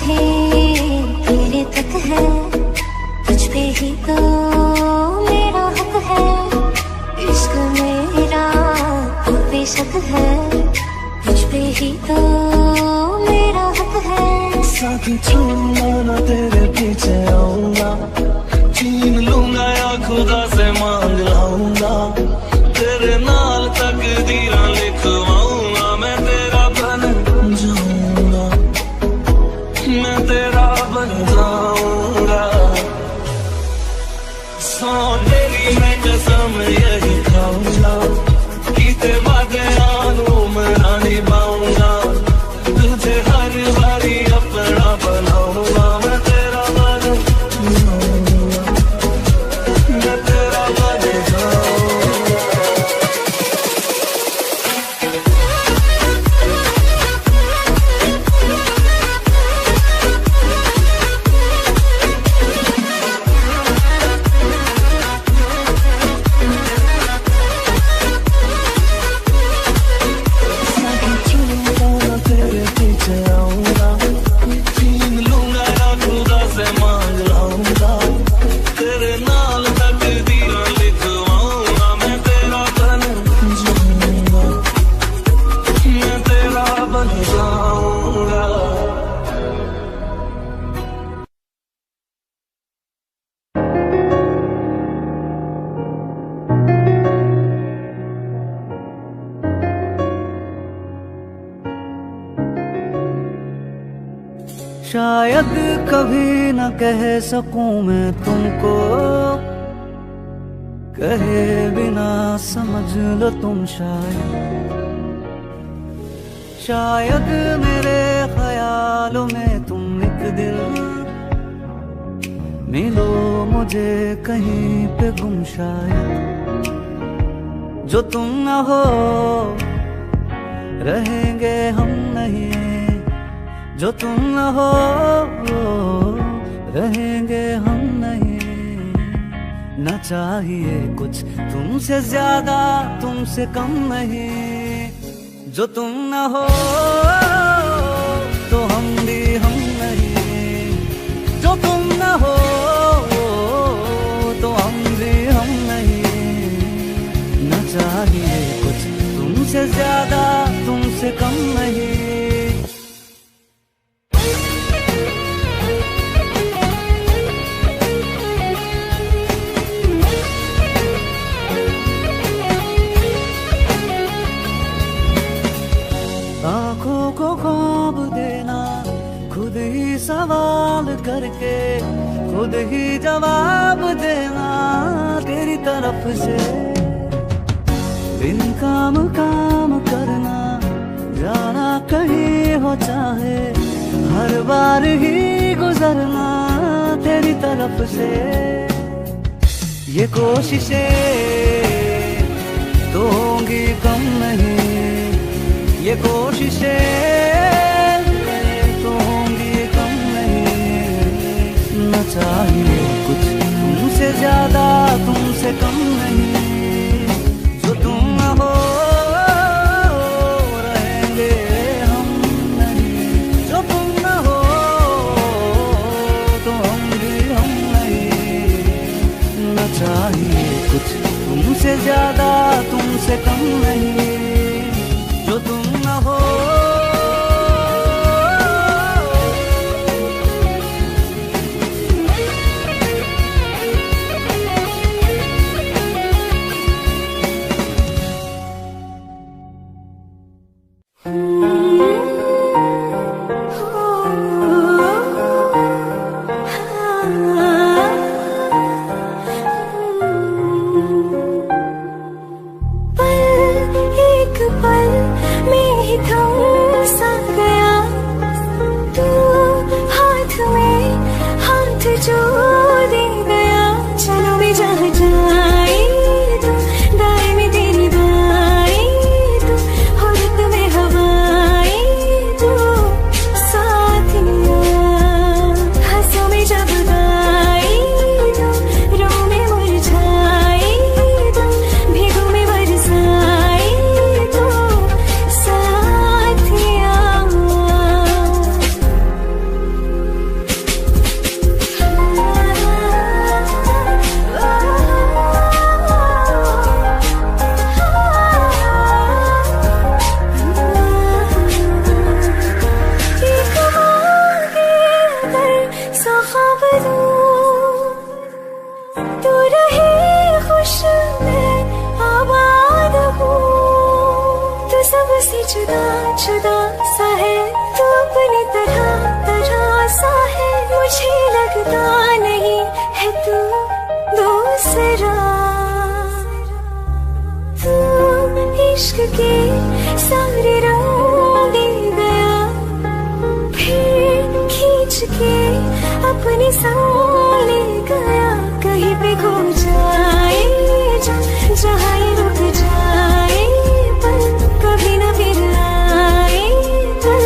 भी तेरे तक है, तुझ पे ही तो मेरा हक है। इश्क मेरा तो बेशक है, तुझ पे ही तो मेरा हक है। साथी छोड़ना ना तेरे पीछे आऊंगा, छीन लूंगा या खुदा से मांग लाऊंगा। तेरे नाल तकदीरां लिखवाऊंगा, मैं तेरा बन जाऊंगा, मैं तेरा बन जाऊंगा। सौ तेरी मैं कसम यही खाऊंगा, कीते वादे आनू मैं निभाऊंगा। तुझे हर बारी अपना बनाऊंगा, मैं तेरा बन जाऊंगा, मैं तेरा बन जाऊंगा। तेरे पीछे आऊंगा, छीन लूंगा या खुदा से मांग लाऊंगा। तेरे नाल तकदीरां लिखवाऊंगा, मैं तेरा बन जाऊंगा, मैं तेरा बन जाऊंगा। शायद कभी न कह सकूं मैं तुमको, कहे बिना समझ लो तुम। शायद मेरे ख्यालों में तुम एक दिन मिलो मुझे कहीं पे गुम। शायद जो तुम न हो रहेंगे हम नहीं, जो तुम न हो रहेंगे हम नहीं। न चाहिए कुछ तुमसे ज्यादा तुमसे कम नहीं। जो तुम न हो तो हम भी हम नहीं, जो तुम न हो तो हम भी हम नहीं। न चाहिए कुछ तुमसे ज्यादा तुमसे कम नहीं। आँखों को ख्वाब देना, खुद ही सवाल करके खुद ही जवाब देना। तेरी तरफ से बिन काम काम करना, जाना कहीं हो चाहे हर बार ही गुजरना। तेरी तरफ से ये कोशिशें तो होंगी कम नहीं, ये कोशिशें तो होंगी कम नहीं। न चाहिए कुछ तुमसे ज्यादा तुमसे कम नहीं। जो तुम न हो रहेंगे हम नहीं, जो तुम न हो तो हम भी हम नहीं। न चाहिए कुछ तुमसे ज्यादा तुमसे कम नहीं। जो तुम न हो एक से जुदा जुदा सा है तू अपनी तरह तरह सा है मुझे लगता नहीं है तू दूसरा तू इश्क के सारे रंग दे गया फिर खींच के अपने साथ ले गया कहीं पे खो जाए जहाँ ये रुक जाए पर कभी न फिर आए पर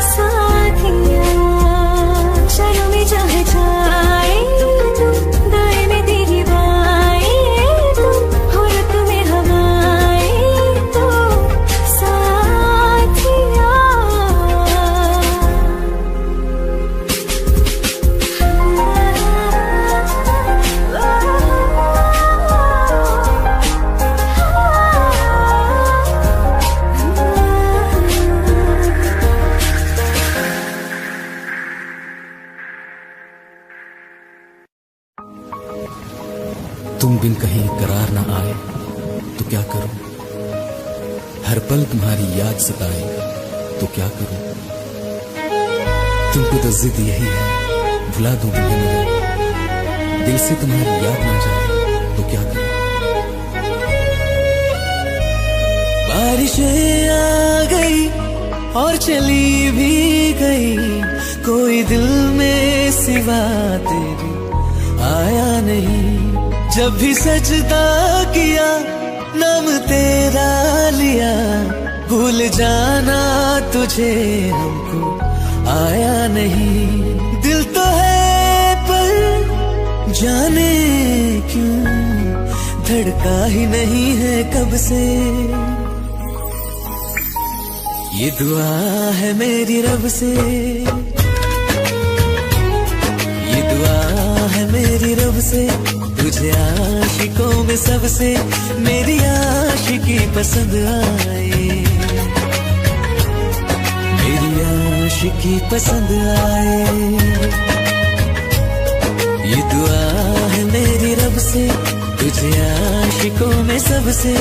साथिया चलो में जहाँ जाए तू दाएं में तेरी बाएं तू हो रत में हवाएं तो साथिया तुम बिन कहीं करार ना आए तो क्या करूं, हर पल तुम्हारी याद सताए तो क्या करूं। तुमको तो जिद यही है भुला दूं तुम्हें मगर दिल से तुम्हारी याद ना जाए तो क्या करूं। बारिशें आ गई और चली भी गई कोई दिल में सिवा तेरी आया नहीं। जब भी सजदा किया नाम तेरा लिया भूल जाना तुझे हमको आया नहीं। दिल तो है पर जाने क्यों धड़का ही नहीं है कब से। ये दुआ है मेरी रब से, ये दुआ है मेरी रब से तुझे आशिकों में सबसे मेरी आशिकी पसंद आए, मेरी आशिकी पसंद आए। ये दुआ है मेरी रब से तुझे आशिकों में सबसे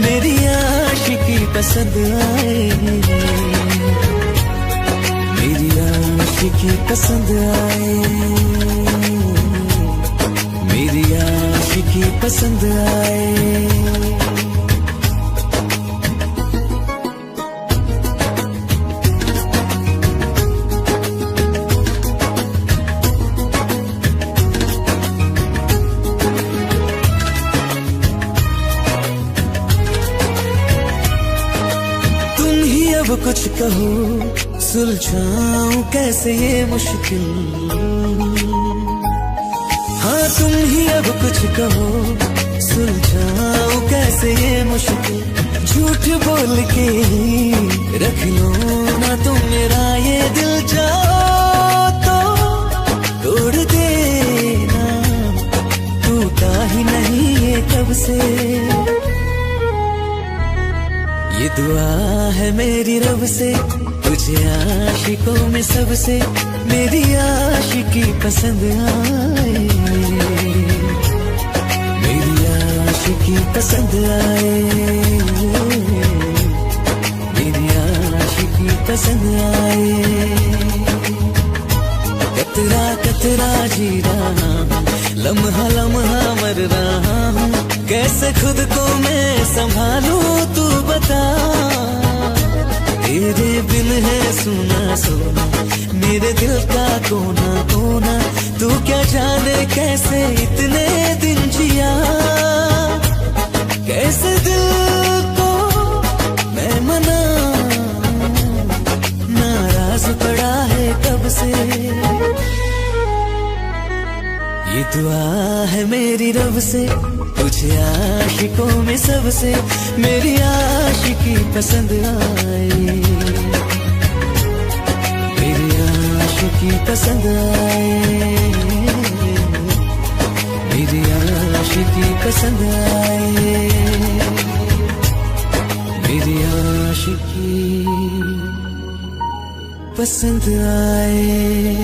मेरी आशिकी पसंद आए, मेरी आशिकी पसंद आए, मेरी आशिकी पसंद आए। तुम ही अब कुछ कहो सुलझाऊं कैसे ये मुश्किल। हाँ तुम ही अब कुछ कहो सुलझाओ कैसे ये मुश्किल। झूठ बोल के रख लो ना तुम मेरा ये दिल, जाओ तो तोड़ देना टूटा ही नहीं ये कब से। ये दुआ है मेरी रब से तुझे आशिकों में सबसे मेरी आशिकी पसंद आए, मेरी आशिकी पसंद आए, मेरी आशिकी पसंद आए। कतरा कतरा जी रहा हूँ लम्हा लम्हा मर रहा हूँ कैसे खुद को मैं संभालूं तू बता। तेरे बिन है सुना सुना मेरे दिल का कोना कोना, तू क्या जाने कैसे इतने दिन जिया, कैसे दिल को मैं मना नाराज पड़ा है कब से। ये दुआ है मेरी रब से तुझे आशिकों में सबसे मेरी आशिकी पसंद आए, मेरी आशिकी पसंद आए, मेरी आशिकी पसंद आए, मेरी आशिकी पसंद आए।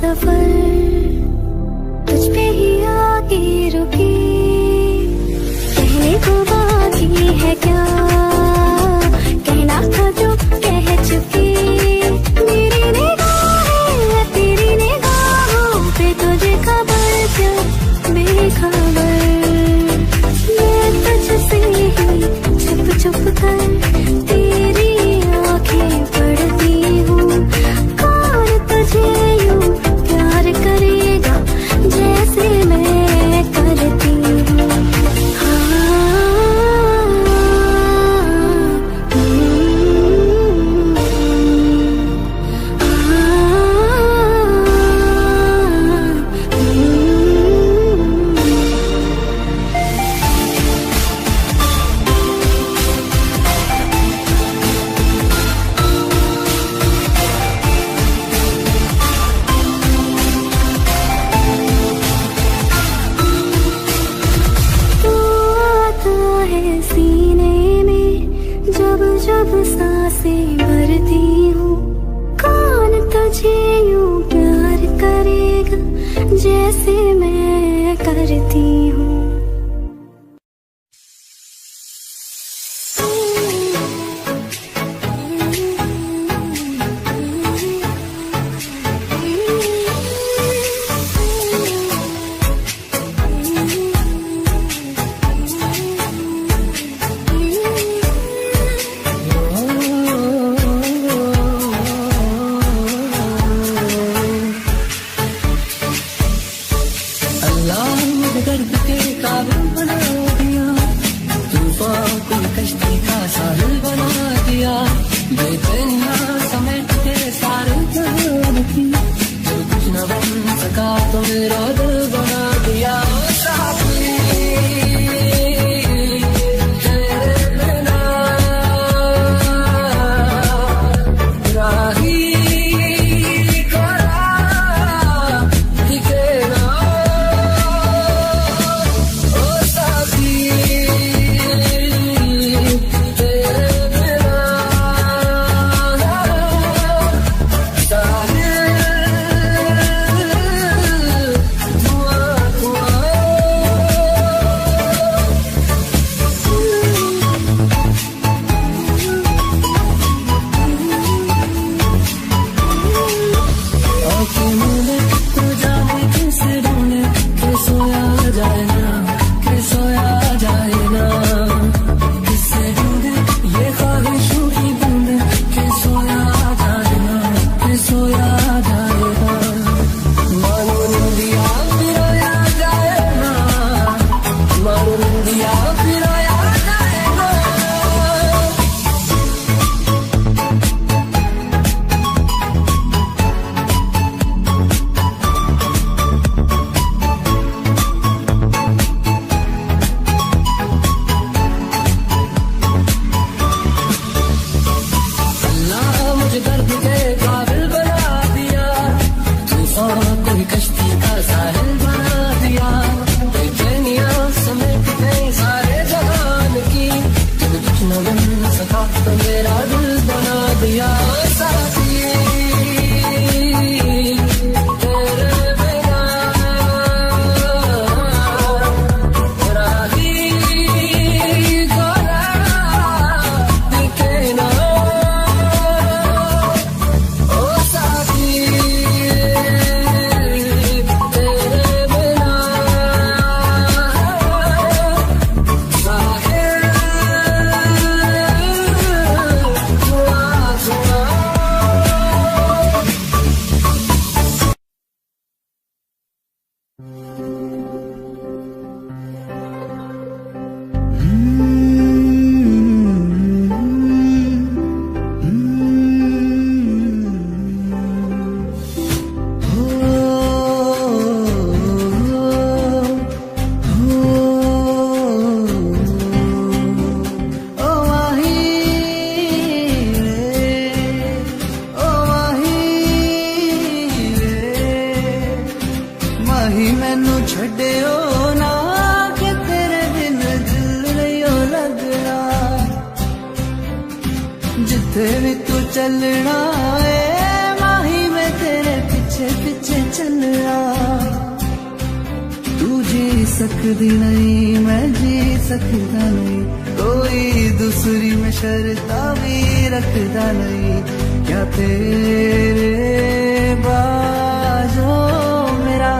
सफर तुझ पे ही आके रुकी, कहने को बाकी है क्या, कहना था जो कह चुकी। मेरी निगाहें तेरी निगाहों पे तुझे खबर क्या बेखबर, मैं तुझसे ही छुप छुप कर तेरी आंखें पढ़ती हूँ। कौन तुझे यूं प्यार करेगा जैसे मैं करती हूँ। जब सांसें भरती हूँ, कौन तुझे यूं प्यार करेगा जैसे मैं करती हूँ। जिथे भी तू चलना है माही मैं तेरे पीछे पिछे पिछे चलना। तू जी सकदी नहीं मैं जी सकदा नहीं, कोई दूसरी में शर्ता भी रखदा नहीं। क्या तेरे बाजो मेरा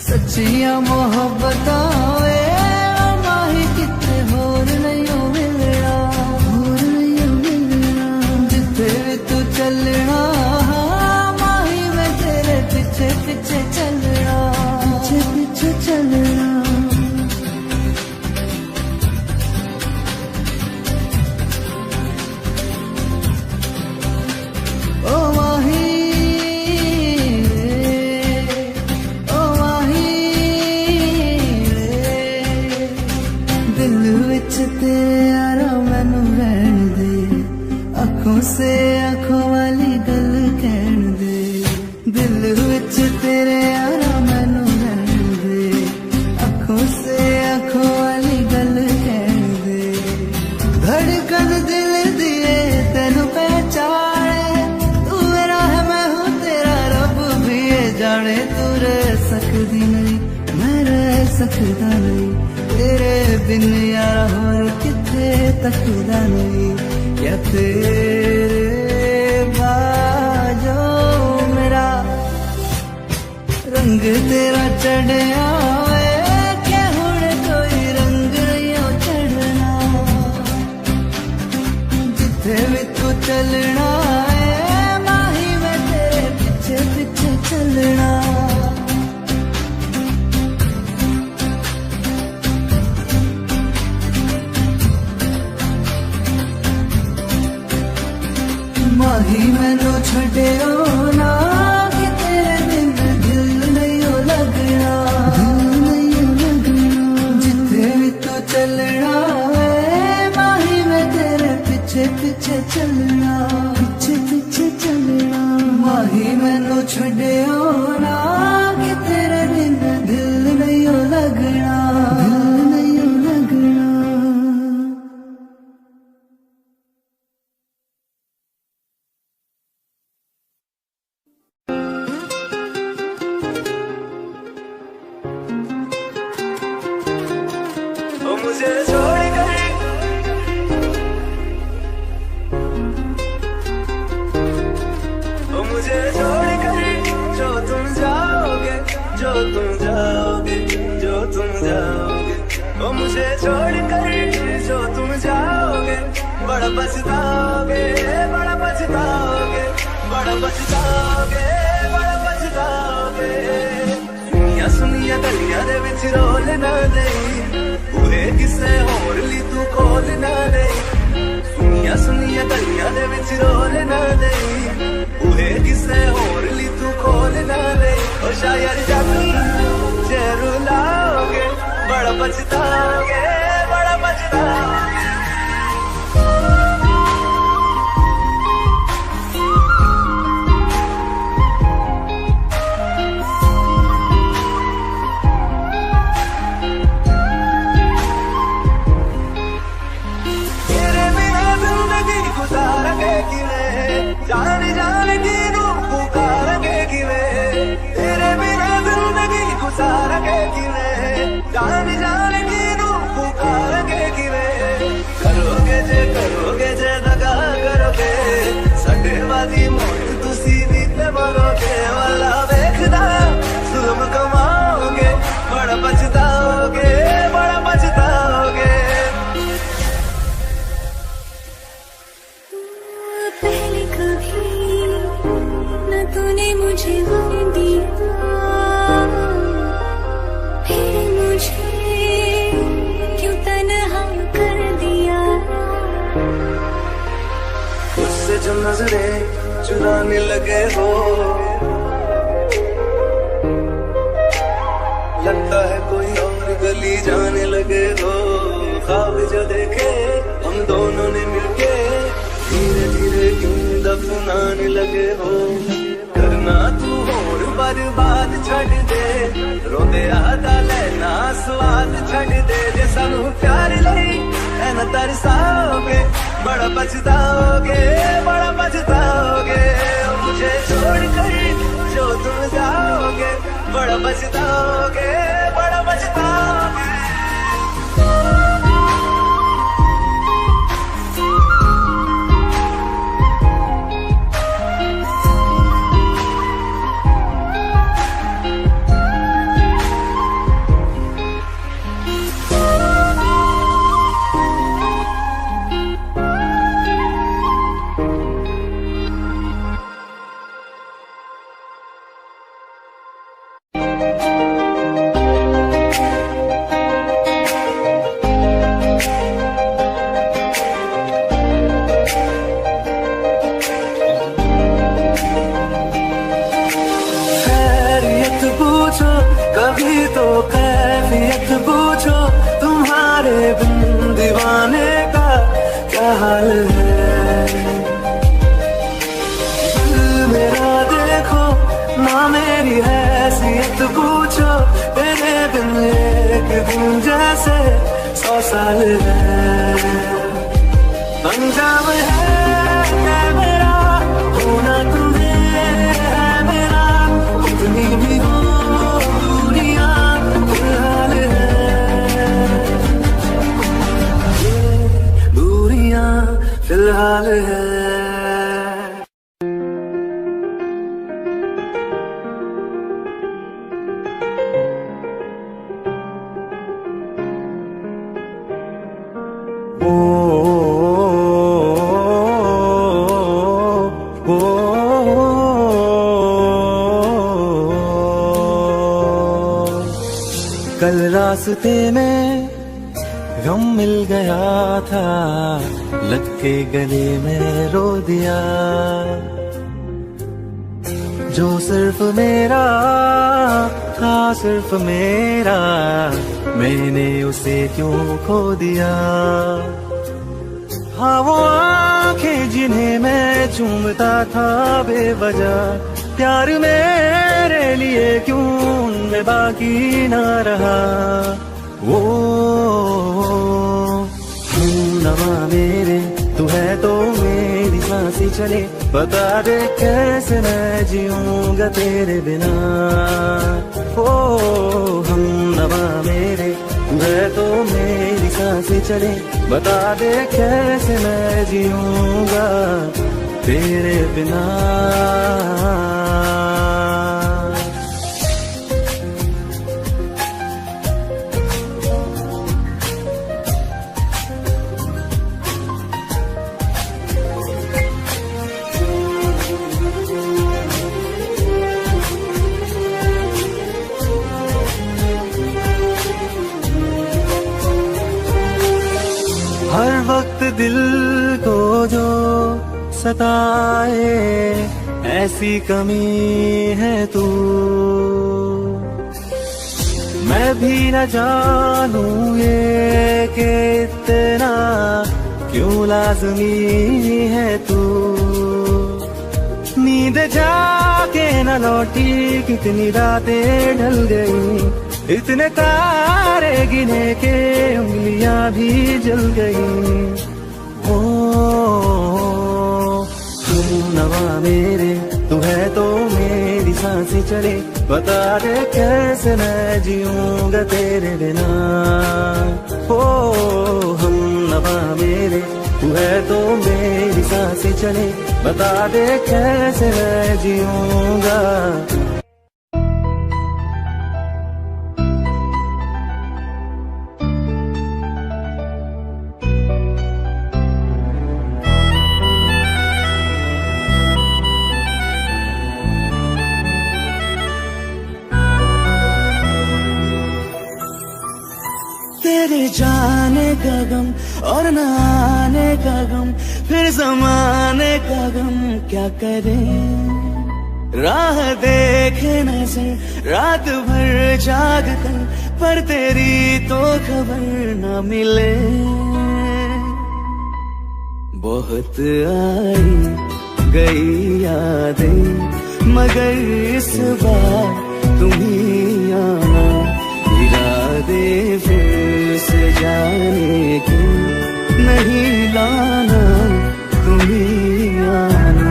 सच्चियां मोहब्बतां वे माही किते होर नहीं हो मिलना, होर नहीं हो मिलना। जिथे भी तू चलना माही मैं तेरे पिछे पिछे चलना, पिछे पिछे चलना। ओ माही ओ माही दिल विच तेरा मैनू रहन दे, अखों से अखों वाली गल कहन दे। दिल विच तेरे यारा मैनू रहन दे, अखों से अखों वाली गल कहन दे। धड़कन दिल दिए तेनू पहचाने, तू मेरा है मैं हूँ तेरा, रब भी ये जाने। तू रह सकदी नहीं मैं रह सकदा नहीं, तेरे बिन यारा होर किथे तकदा नहीं। क्या तेरे बाजो मेरा रंग तेरा चढ़िया वे, क्या हुण कोई रंग नहीं हो चढ़ना। जिथे भी तू चलना है माही मैं तेरे पिछे पिछे चलना। माही मैनू छड्डियो ना कि तेरे बिन दिल नहीं हो लगना, दिल नहीं हो लगना। जिथे भी तू चलना है माही मैं तेरे पिछे पिछे चलना, पिछे पिछे चलना। माही मैनू छड्डियो ना कि तेरे बिन दिल नहीं हो लगना, दिल नहीं हो लगना। मुझे छोड़ कर मुझे छोड़ कर जो तुम जाओगे, जो तुम जाओगे, जो तुम जाओगे। मुझे छोड़ कर जो तुम जाओगे, बड़ा पछताओगे, बड़ा पछताओगे, बड़ा पछताओगे, बड़ा पछताओगे। सुनिया सुनिया गलियां दे विच रोल ना दे, पूरे किसे होर ली तू खोल ना दे। सुनिया सुनिया गलियां दे विच रोल ना दे, पूरे किसे होर ली तू खोल ना दे। ओ शायर जादू जे रुलाओगे, बड़ा पछताओगे, बड़ा पछताओगे। जान जान की नू पुकारेंगे किवें, तेरे बिना जिंदगी गुजारेंगे किवें। जान जान की नू पुकारेंगे किवें। करोगे जे दगा करोगे, साडे वाली मोड़ तुसी भी ते मरोगे। वाला वेखदा जुल्म कमाओगे, बड़ा पछताओगे, बड़ा पछताओगे। पहले कभी न तूने मुझे गम दिया, फिर मुझे क्यों तन्हा कर दिया। उससे जो नजरें चुराने लगे हो, लगता है कोई और गली जाने लगे हो। ख्वाब जो देखे हम दोनों ने मिलके, धीरे धीरे क्यों दफनाने लगे हो। करना तू होर बर्बाद छड़ दे, रोंदे आदा लेना स्वाद छड़ दे। जे सानू प्यार लई ऐना तरसाओगे, बड़ा पछताओगे, बड़ा पछताओगे। मुझे छोड़ कर पछताओगे, बड़ा पछताओगे। कभी तो कैफियत पूछो, तुम्हारे बिन दीवाने का क्या हाल है। दिल मेरा देखो ना मेरी हैसियत पूछो, तेरे बिन एक दिन जैसे 100 साल है। अंजाम है मेरा होना तुम्हें है मेरा, उतनी भी हो फिलहाल है। कल रास्ते में गम मिल गया था, लग के गले में रो दिया। जो सिर्फ मेरा था सिर्फ मेरा, मैंने उसे क्यों खो दिया। हाँ वो आंखें जिन्हें मैं चूमता था बेवजह, प्यार मेरे लिए क्यों उनमें बाकी ना रहा। वो नवा मेरे तू है तो मेरी सांसें चले, बता दे कैसे मैं जीऊंगा तेरे बिना। ओ हम नवा मेरे तू है तो मेरी सांसें चले, बता दे कैसे मैं जीऊंगा तेरे बिना। हर वक्त दिल को जो सताए ऐसी कमी है तू, मैं भी न जानूं ये कि इतना क्यों लाज़मी है तू। नींद जाके न लौटी कितनी रातें ढल गई, इतने तारे गिने के उंगलियां भी जल गई। ओ हम नवा मेरे तू है तो मेरी सांसें चले, बता दे कैसे मैं जीऊंगा तेरे बिना। ओ हम नवा मेरे तू है तो मेरी सांसें चले, बता दे कैसे मैं जीऊंगा। तेरे जाने का गम और न आने का गम, फिर जमाने का गम क्या करें। राह देखे नजर रात भर जाग कर, पर तेरी तो खबर न मिले। बहुत आई गई यादें मगर इस बार तुम ही आना, इरादे फिर से जाने की नहीं लाना, तुम ही आना।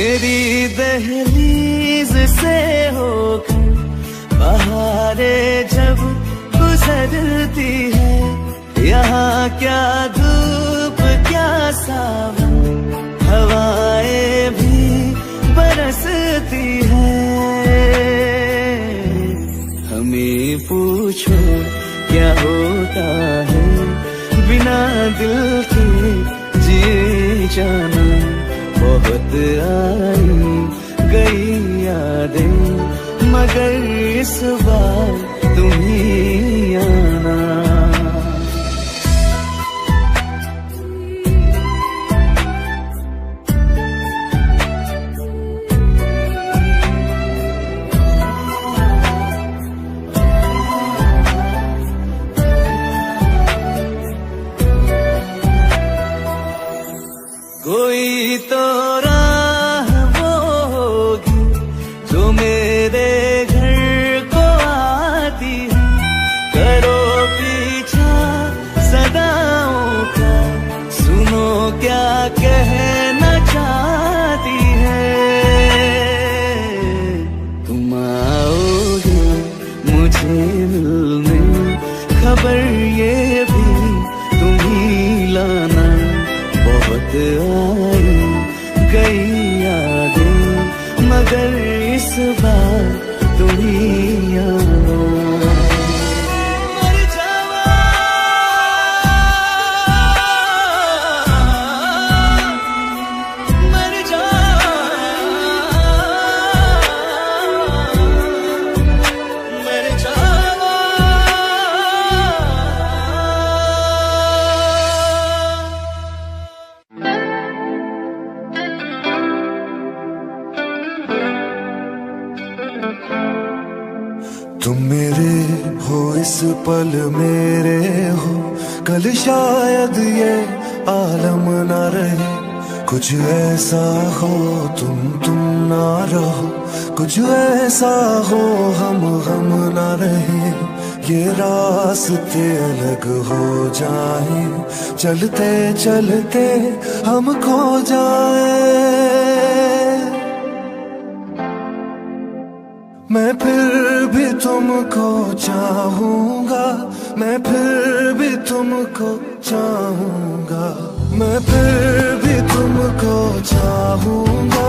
मेरी दहलीज से होकर बहारें जब गुजरती है, यहाँ क्या धूप क्या सावन, हवाएं भी बरसती है। हमें पूछो क्या होता है बिना दिल के जिए जाना। बहुत आई गई यादें मगर इस बार तुम ही आना। कोई तो राह वो होगी जो मेरे घर को आती है। करो पीछा सदाओं का, सुनो क्या कहना चाहती है। तुम आओगे मुझे मिलने, खबर ये भी तुम ही लाना। बहुत आई गई यादें मगर इस बार तुम ही आना। तुम मेरे हो इस पल मेरे हो, कल शायद ये आलम ना रहे। कुछ ऐसा हो तुम ना रहो, कुछ ऐसा हो हम ना रहे। ये रास्ते अलग हो जाए, चलते चलते हम खो जाए। मैं फिर भी तुमको चाहूंगा, मैं फिर भी तुमको चाहूंगा, मैं फिर भी तुमको चाहूंगा,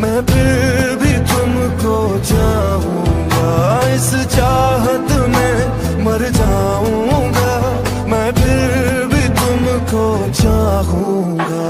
मैं फिर भी तुमको चाहूंगा। इस चाहत में मर जाऊंगा, मैं फिर भी तुमको चाहूंगा।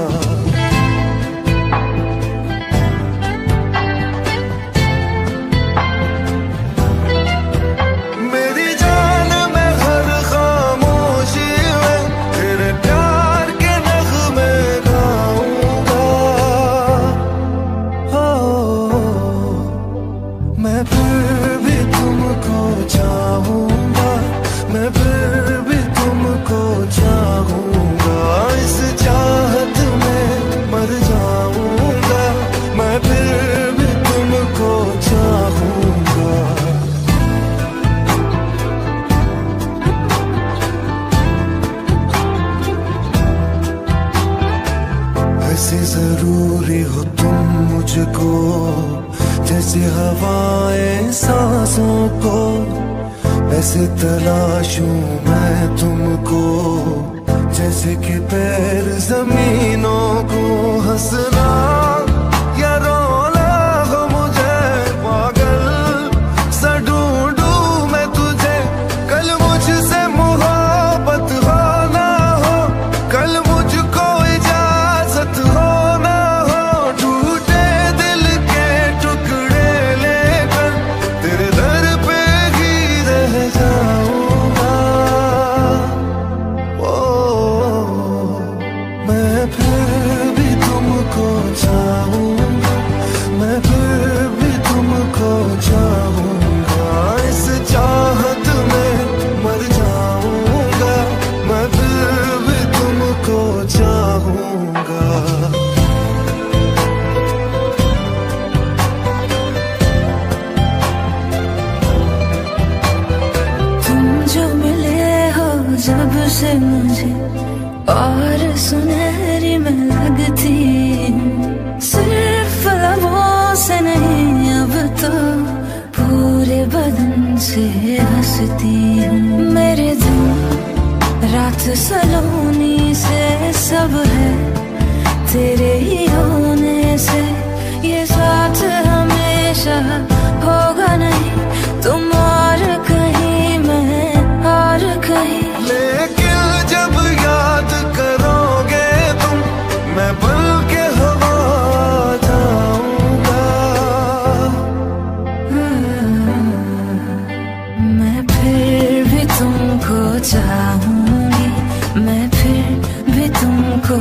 जरूरी हो तुम मुझको, जैसे हवाएं सांसों को, ऐसे तलाशूं मैं तुमको। जैसे कि पैर जमीनों को, हंसना या रोना हो मुझे पागल सा ढूंढूं मैं तुझे। कल मुझसे मोहब्बत हो ना हो, कल मुझको इजाजत हो ना हो। टूटे दिल के टुकड़े लेकर तेरे दर पे ही रह जाऊंगा। मैं फिर भी तुमको चाहूंगा, मैं फिर भी तुमको चाहूंगा। इस चाहत में मर जाऊंगा, मैं फिर भी तुमको चाहूंगा। तुम जो मिले हो जब से मुझे, और सुनहरी मैं लगती हूँ। सिर्फ सिर्फ लबों से नहीं अब तो पूरे बदन से हंसती हूँ। मेरे दिन रात सलोनी से सब है तेरे ही होने से। ये साथ हमेशा होगा नहीं, तुम और कहीं मैं और कहीं। लेकिन जब याद करोगे तुम मैं बन के हवा जाऊंगा। मैं फिर भी तुमको चाहूंगी, मैं फिर भी तुमको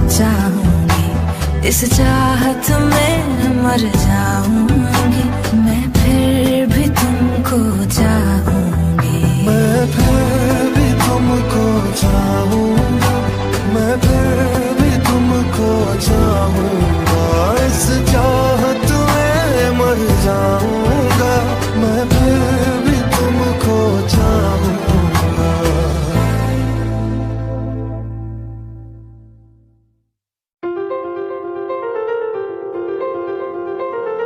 चाहूंगी। इस चाहत में मर जाऊंगी, मैं फिर भी तुमको चाहूंगी। मैं फिर भी तुमको चाहूंगा, मैं फिर भी तुमको चाहूंगा। इस चाहत में मर जाऊंगा, मैं फिर भी तुमको चाहूंगा।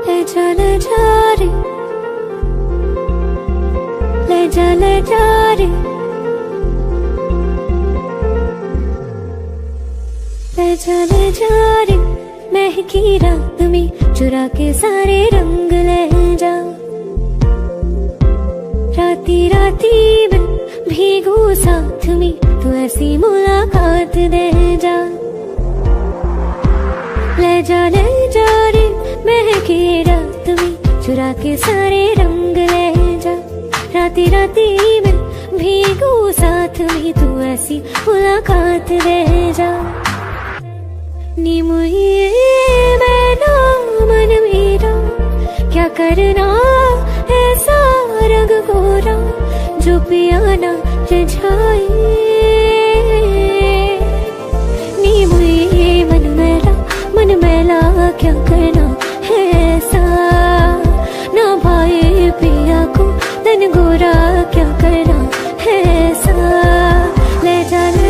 ले जा रे, ले जा रे, ले जा रे। महकी रात में चुरा के सारे रंग ले जा। राती राती में भीगू साथ में तू ऐसी मुलाकात दे जा। ले जा रे, महकी रात में चुरा के सारे रंग ले जा। राती राती में भीगू साथ में तू ऐसी मुलाकात दे जा। नी मुझे मैना मन मेरा क्या करना ऐसा रंग गोरा जो पियाना रिझाए। नी मुझे मन मैला क्या करना है ऐसा ना भाई पिया को तन गोरा क्या करना है ऐसा। ले जा रे,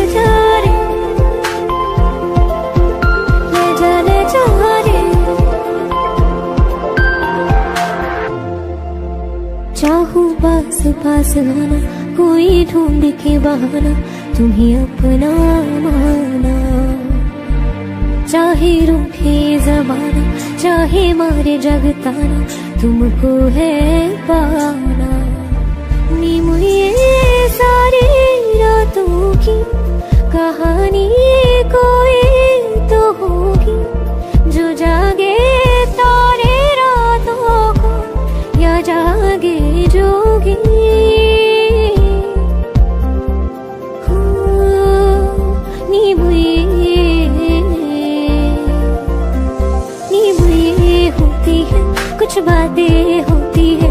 ले जा रे। चाहूं पास पास लाना कोई ढूंढ के बहाना तुम्हें अपना माना। चाहे रूठे जमाना चाहे मारे जगताना तुमको है पाना। नी मुझे सारी रातों की कहानी कोई तो होगी जो जागे तारे रातों को या जागे जोगी। कुछ बातें होती है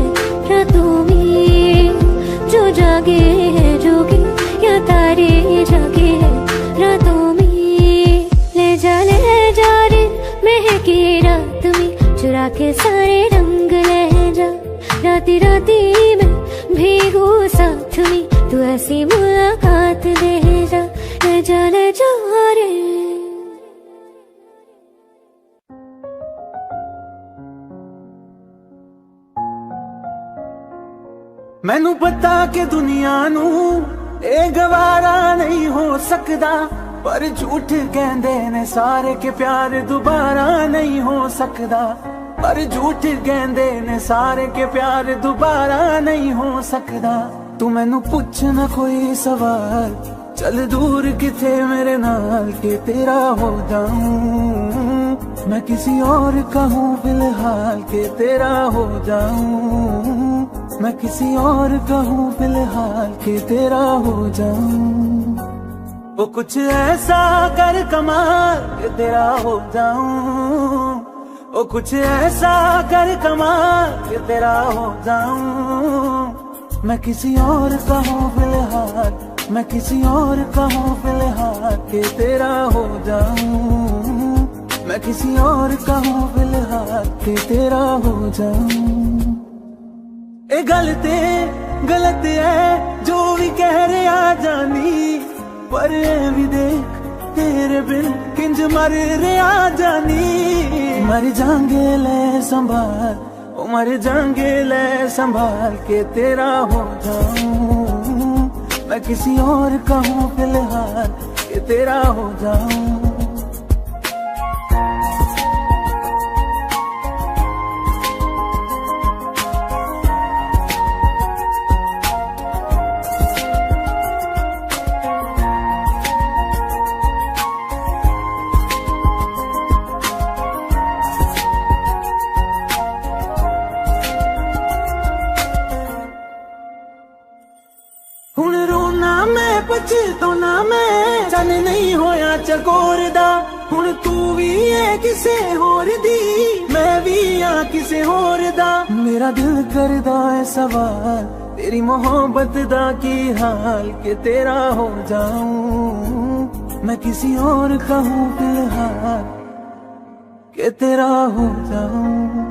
रातों में जो जागे है जोगी या तारे जागे है रातों में। ले जा रे, महके रात में चुरा के सारे रंग ले जा। राती राती में भीगू साथ में तू ऐसी मुलाकात दे जा। ले जा रे। मैनू पता कि दुनिया नू ए गवारा नहीं हो सकदा, पर झूठ कहंदे ने सारे के प्यार दोबारा नहीं हो सकदा। पर झूठ कहंदे ने सारे के प्यार दोबारा नहीं हो सकदा। तू मैनू पुछ ना कोई सवाल, चल दूर किथे मेरे नाल के तेरा हो जाऊं। मैं किसी और कहूँ फिलहाल के तेरा हो जाऊं। मैं किसी और कहूँ फिलहाल के तेरा हो जाऊं। वो कुछ ऐसा कर कमाल के तेरा हो जाऊं। वो कुछ ऐसा कर कमाल के तेरा हो जाऊं। मैं किसी और कहूँ फिलहाल, मैं किसी और कहूँ फिलहाल के तेरा हो जाऊं। मैं किसी और कहूँ फिलहाल के तेरा हो जाऊं। ए गलत है जो भी कह रहे आ जानी, पर भी देख तेरे बिन किंज मर रहा जानी। मर जाएंगे ले संभाल, ओ मर जाएंगे ले संभाल के तेरा हो जाऊं। मैं किसी और का हूँ फिलहाल के तेरा हो जाऊं। हुण रोना मैं पछताना मैं चन नहीं होया चकोर दा। हुण तू भी है किसे होर दी, मैं भी हाँ किसे होर दा। मेरा दिल करदा है सवाल तेरी मोहब्बत दा की हाल के तेरा हो जाऊं। मैं किसी और का हूँ फिलहाल के तेरा हो जाऊं।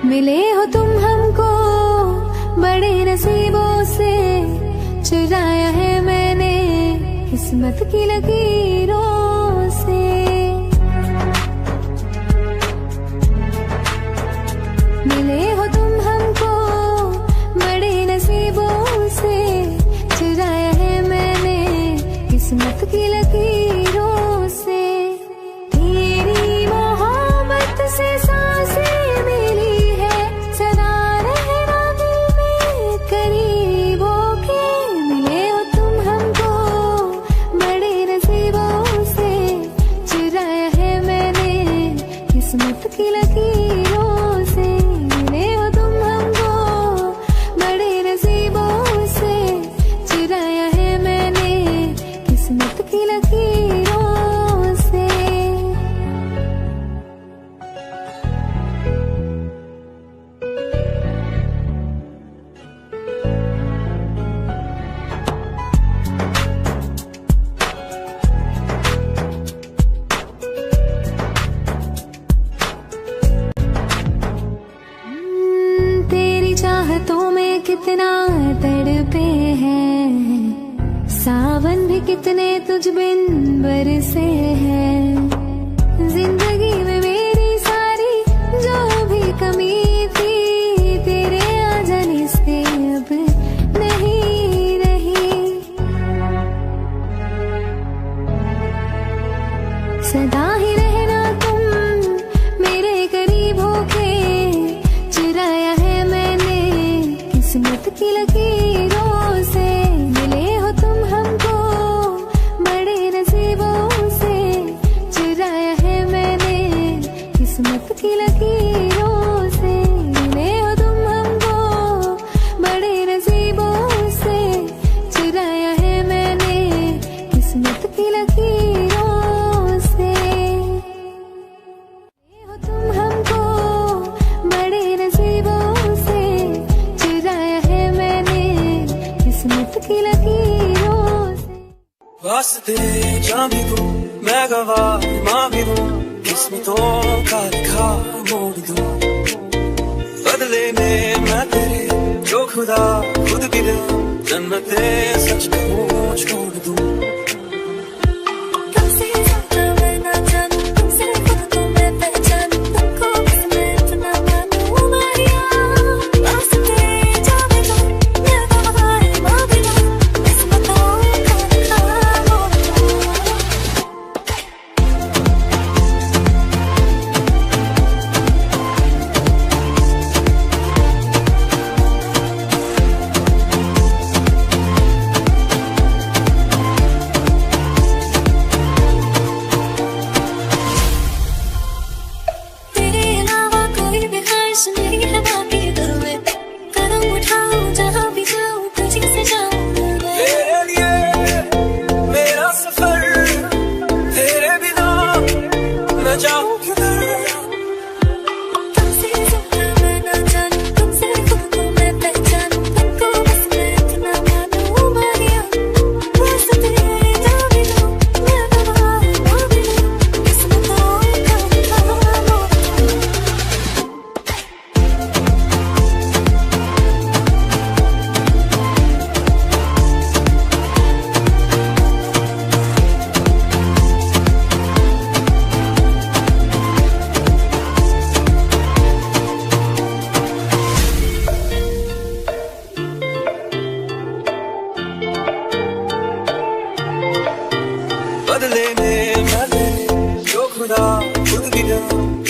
मिले हो तुम हमको बड़े नसीबों से, चुराया है मैंने किस्मत की लकीरों से। मिले हो तुम हमको बड़े नसीबों से, चुराया है मैंने किस्मत की लकीरों से। तेरी मोहब्बत से सांसें की लकीरों से। मिले हो तुम हमको बड़े नसीबों से, चुराया है मैंने किस्मत की लकीरों से। चाहतों में कितना तड़पे हैं, सावन भी कितने तुझ बिन बरसे हैं। जिंदगी में मेरी सारी जो भी कमी थी, तेरे आ जाने से अब नहीं रही। सदा ही रहना तुम मेरे करीब होके, चुराया है किस्मत की लकीरों से। मिले हो तुम हमको बड़े नसीबों से, चुराया है मैंने किस्मत की लकीरों से। मिले हो तुम हमको बड़े नसीबों से, चुराया है मैंने किस्मत की लकीरों से। मिले हो तुम हमको बड़े नसीबों से, की लकीरों से। वास्ते जान भी दूं मैं गवाह माँ भी दूं, किस्मतों का लिखा मोड़ दूं। बदले में मैं तेरे जो खुदा खुद भी दे, जन्नते सच कहूँ छोड़ दूं।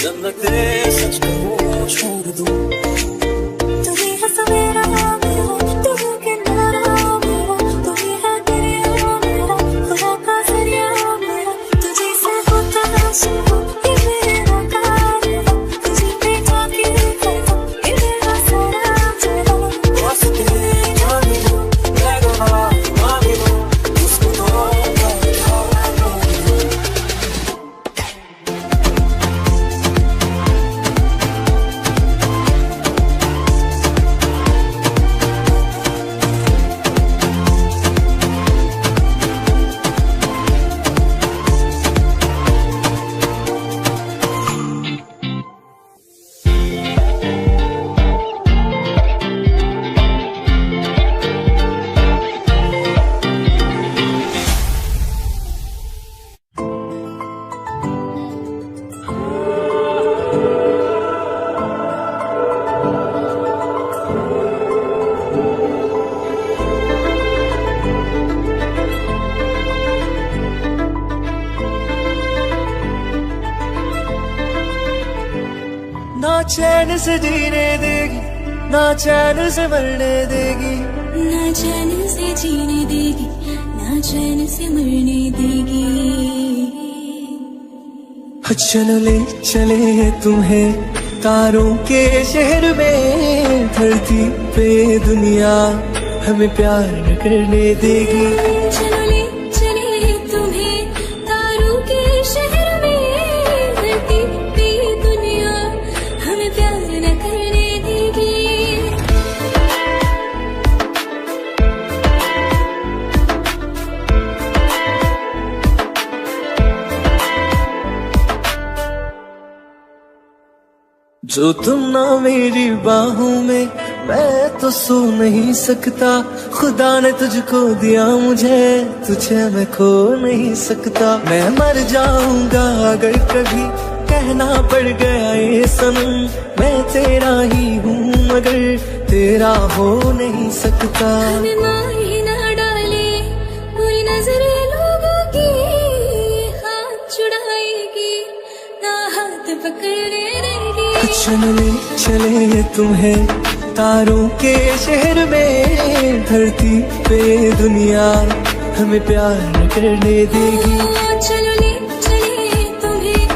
जब मैं तेरे सच कहूँ छोड़ दूँ। तू ही है सवेरा मेरा, तू ही किनारा मेरा, तू ही है दरिया मेरा, खुदा का जरिया मेरा। तुझे से होता शुरू ये मेरा कार्य, तुझे पे जाके करता ये मेरा सारा चला। वास्ते जाने दो, मैं गवाह मांगे दो, उसको तो ना चैन से जीने देगी, ना चैन से मरने देगी, ना चैन से जीने देगी, ना चैन से मरने देगी। चलो ले चले तुम्हें तारों के शहर में, धरती पे दुनिया हमें प्यार न करने देगी। चलो ले चले तुम्हें तारों के शहर में, धरती पे दुनिया हमें प्यार न करने देगी। जो तुम ना मेरी बाहों में, मैं तो सो नहीं सकता। खुदा ने तुझको दिया मुझे, तुझे मैं खो नहीं सकता। मैं मर जाऊंगा अगर कभी कहना पड़ गया ये सनम, मैं तेरा ही हूँ मगर तेरा हो नहीं सकता। हमें मार ही ना डाले बुरी नजरें लोगों की, हाथ छुड़ाएगी ना हाथ पकड़ने देगी। चले चले तुम्हें तारों के शहर में, धरती पे दुनिया हमें प्यार न करने देगी। चलो ले चले तुम्हें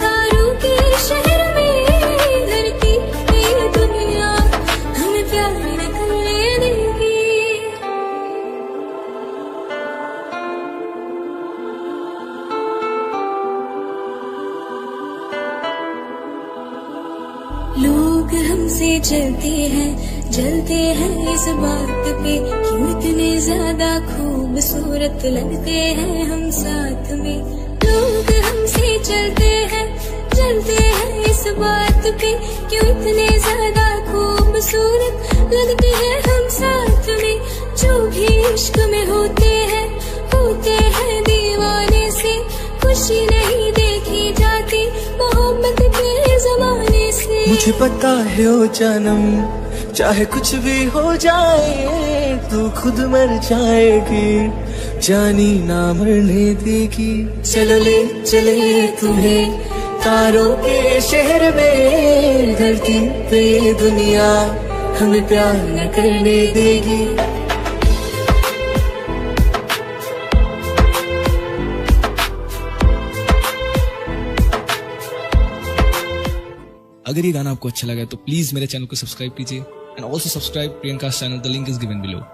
तारों के शहर में, धरती पे दुनिया हमें प्यार न करने देगी। लोग हमसे चलते हैं जलते हैं इस बात पे, क्यों इतने ज्यादा खूबसूरत लगते हैं हम साथ में। लोग हमसे चलते हैं जलते हैं इस बात पे, क्यों इतने ज्यादा खूबसूरत लगते हैं हम साथ में। जो भी इश्क में होते हैं दीवाने से, खुशी नहीं देखी जाती मोहब्बत के जमाने से। मुझे पता है ओ जानम, चाहे कुछ भी हो जाए तू खुद मर जाएगी, जानी ना मरने देगी। चलो ले चले तुम्हें तारों के शहर में, धरती पे दुनिया हमें प्यार न करने देगी। अगर ये गाना आपको अच्छा लगा तो प्लीज मेरे चैनल को सब्सक्राइब कीजिए and also subscribe Priyanka channel, the link is given below.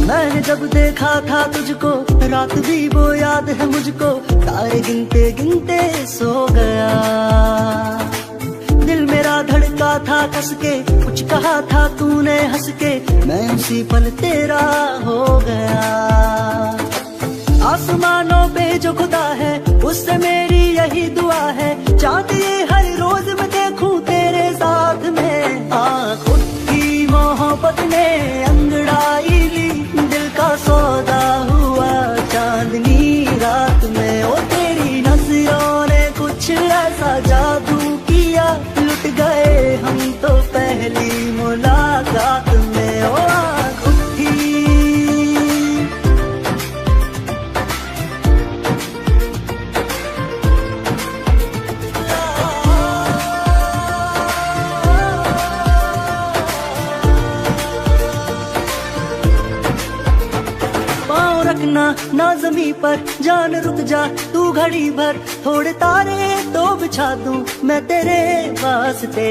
मैंने जब देखा था तुझको, रात भी वो याद है मुझको, तारे गिनते गिनते सो गया। दिल मेरा धड़का था कस के, कुछ कहा था तूने हंस के, मैं उसी पल तेरा हो गया। आसमानों पे जो खुदा है उससे मेरी यही दुआ है, चांद ये हर रोज मैं देखूं तेरे साथ में। खुद की मोहब्बत ने अंगड़ाई ली, दिल का सौदा हुआ। जादू किया, लुट गए हम तो पहली मुलाकात में। ओ आँख उठी रखना ना जमी पर, जान रुक जा तू घड़ी भर, थोड़े तारे तो बिछा दूं मैं तेरे वास्ते।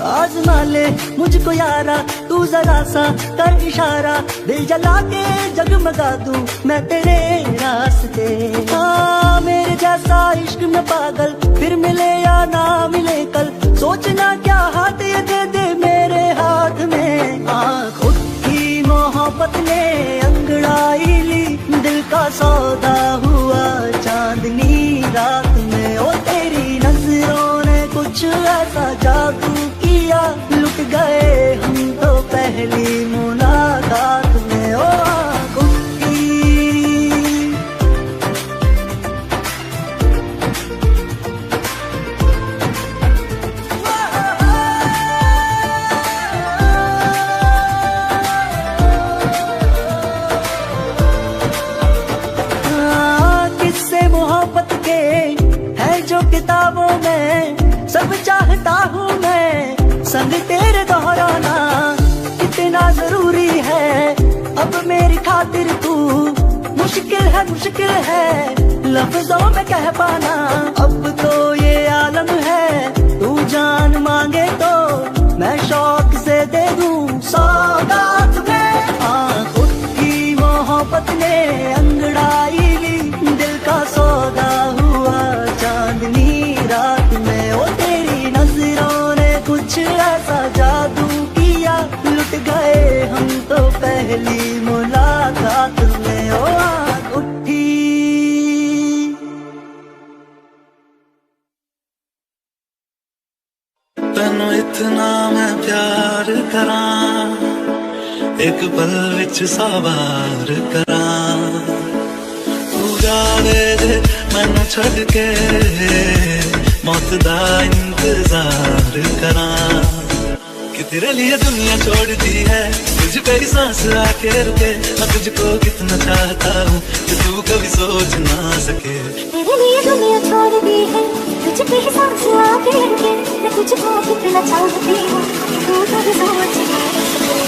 आजमा ले मुझको यारा, तू जरा सा कर इशारा, दिल जला के जगमगा दूं मैं तेरे रास्ते। हाँ मेरे जैसा इश्क में पागल, फिर मिले या ना मिले कल, सोचना क्या हाथ ये दे दे मेरे हाथ में। आँख उठी मोहब्बत ने अंगड़ाई ली, दिल का सौदा हुआ चांदनी रात में। ओ तेरी नजरों ने कुछ ऐसा जादू किया, लुट गए हम तो पहली मुलाकात में। ओ आँख उठी किताबों में सब चाहता हूँ मैं, संग तेरे दोहराना कितना जरूरी है। अब मेरी खातिर तू मुश्किल है लफ्जों में कह पाना। अब तो ये आलम है, तू जान मांगे तो मैं शौक से दे दूँ सौगात में। आँख उठी मोहब्बत ने अंगड़ाई ली, दिल का सौदा हुआ चांदनी रात में। ओ तेरी नजरों ने कुछ ऐसा जादू किया, लुट गए हम तो पहली मुलाकात में। ओ आँख उठी तैनू इतना मैं प्यार करां, एक पल विच सवार करां, तू जावे दे मैनू छड़ के मौत दा इंतजार करां। कि तेरे लिए दुनिया छोड़ दी है, तुझ पे ही सांस आके रुके, मैं तुझको कितना चाहता हूँ कि तू कभी सोच ना सके। तेरे लिए दुनिया छोड़ दी है, तुझ पे ही सांस आके रुके, मैं तुझको कितना चाहती हूँ कि तू कभी सोच ना सके।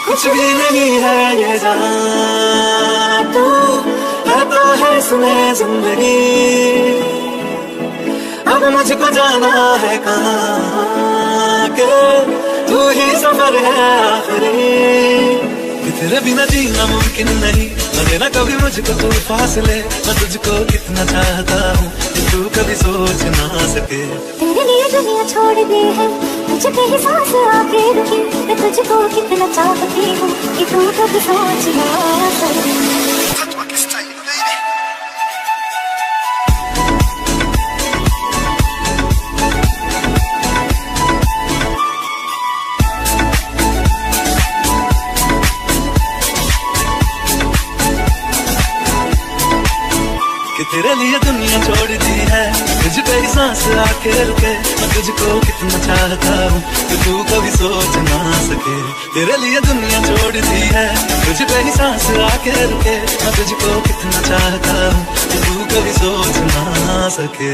कुछ भी नहीं है ये जहां, तू है तो है इसमें जिंदगी। अब मुझको जाना है कहाँ के, तू ही सफर है आखिरी। कि तेरे बिना जीना मुमकिन नहीं, लगे ना कभी मुझको तू फासले, मैं तुझको कितना चाहता हूँ कि तू कभी सोच ना सके। तेरे लिए दुनिया छोड़ दी है, तुझ पे ही सांस आके रुकी, मैं तुझको कितना चाहती हूँ कि तू कभी सोच ना सके। तेरे लिए दुनिया छोड़ दी है, तुझ पे ही सांस आके रुके, मैं तुझको कितना चाहता हूँ कि तू कभी सोच ना सके। तेरे लिए दुनिया छोड़ दी है, तुझ पे ही सांस आके रुके, मैं तुझको कितना चाहता हूँ कि तू कभी सोच ना सके।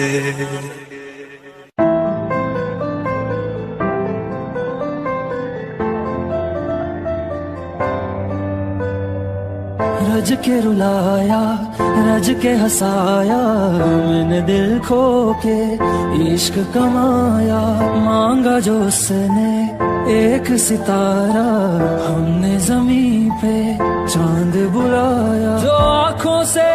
रज के रुलाया, रज के हंसाया, मैंने दिल खो के इश्क कमाया। मांगा जो उसने एक सितारा, हमने जमीन पे चांद बुलाया। जो आँखों से,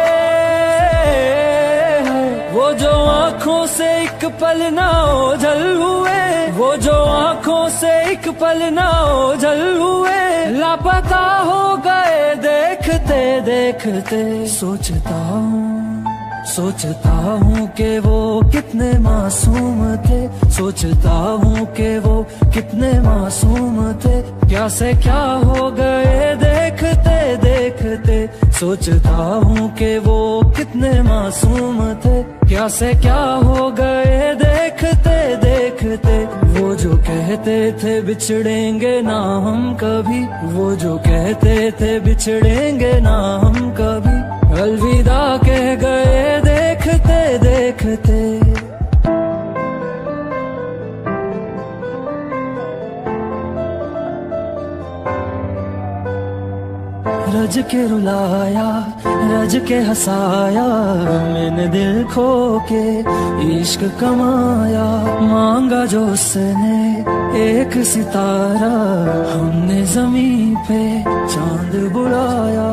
वो जो आँखों से एक पल ना ओझल हुए, वो जो आँखों से एक पल ना ओझल हुए, लापता हो गए देखते देखते। सोचता हूँ सोचता हूँ कि वो कितने मासूम थे, सोचता हूँ कि वो कितने मासूम थे, क्या से क्या हो गए देखते देखते। सोचता हूँ कि वो कितने मासूम थे, क्या से क्या हो गए देखते देखते। वो जो कहते थे बिछड़ेंगे ना हम कभी, वो जो कहते थे बिछड़ेंगे ना हम कभी, अलविदा कह गए देखते देखते। रज के रुलाया, रज के हंसाया, मैंने दिल खो के इश्क कमाया। मांगा जो उसने एक सितारा, हमने जमीन पे चांद बुलाया।